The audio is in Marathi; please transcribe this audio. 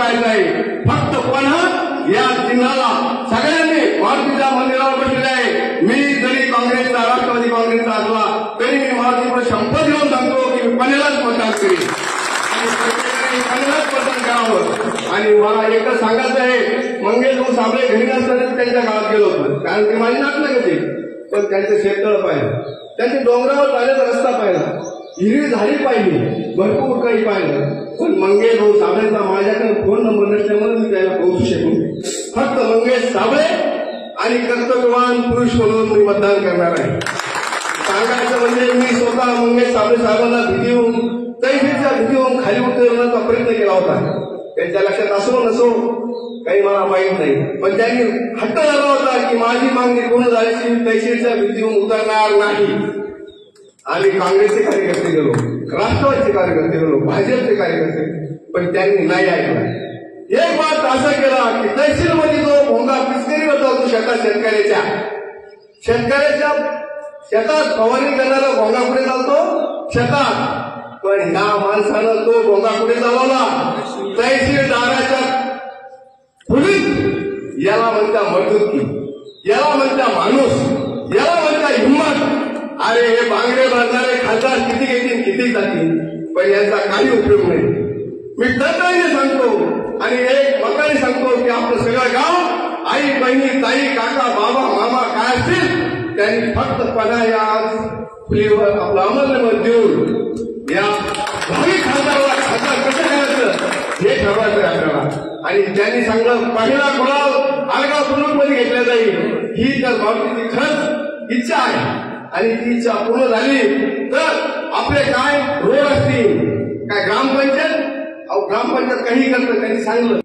करायचं आहे। फक्त पुन्हा या चिन्हाला सगळ्यांनी मारुतीच्या मंदिरावर बसलेले आहे। मी जरी काँग्रेसचा राष्ट्रवादी काँग्रेसचा असला तरी मी मारुतीवर शपथ घेऊन सांगतो की मी पन्हालाच मतदान करीन आणि प्रत्येकाने पन्हालाच मतदान करावं। आणि मला एकच सांगायचं आहे, मंगेश साबळे घरी नसताना त्यांच्या गावात गेलो होतो, कारण ते माझी नाटक होते, पण त्यांचं शेततळ पाहिलं, त्यांच्या डोंगरावर जाण्याचा रस्ता पाहिला, हिरवी झाडी पाहिली, भरपूर काही पाहिलं, पण मंगेश साबळेचा माझ्याकडे फोन नंबर नसल्यामुळे मी त्याला पोहोचू शकलो। फक्त मंगेश साबळे आणि कर्तव्यवान पुरुष म्हणून मी मतदान करणार आहे। सांगायचं म्हणजे मी स्वतः मंगेश साबळे साहेबांना भीती होऊन तैफीच्या भीती होऊन खाली उतरवण्याचा प्रयत्न केला होता। त्यांच्या लक्षात असो नसो काही मला माहीत नाही, पण त्यांनी हट्ट धरला होता की माझी मागणी पूर्ण झाल्याची मी तैफीच्या भीती होऊन उतरणार नाही। आम्ही काँग्रेसचे कार्यकर्ते गेलो, राष्ट्रवादीचे कार्यकर्ते गेलो, भाजपचे कार्यकर्ते, पण त्यांनी नाही ऐकलं। एक बात असं केला की तहसीलमध्ये जो भोंगा पिचकरी होता तो शेतकऱ्याच्या शेतात फवारणी करणारा भोंगा पुढे चालतो शेतात, पण ह्या माणसानं तो भोंगा पुढे चालवला तहसीलदाराच्या पुढील। याला म्हणता मर्दुकी, याला म्हणता माणूस, याला म्हणता हिंमत। अरे हे बांगडे बांधणारे खासदार किती घेतील किती जातील, पण यांचा काही उपयोग नाही। मी तळतळीने सांगतो आणि एक मताने सांगतो की आपलं सगळं गाव आई बहिणी ताई काका बाबा मामा काय असतील त्यांनी फक्त पन्हा या फुलीवर आपलं अमलमत देऊन या भावी खासदाराला खासदार कसं करायचं हे ठरवायचं आपल्याला। आणि त्यांनी सांगलं पहिला गुलाब आळगाव सुरूमध्ये घेतला जाईल, ही जर मारुतीची खरंच इच्छा आहे आणि ती इच्छा पूर्ण झाली तर आपले काय रोड असतील, काय ग्रामपंचायत, ग्रामपंचायत काही करतं त्यांनी सांगलं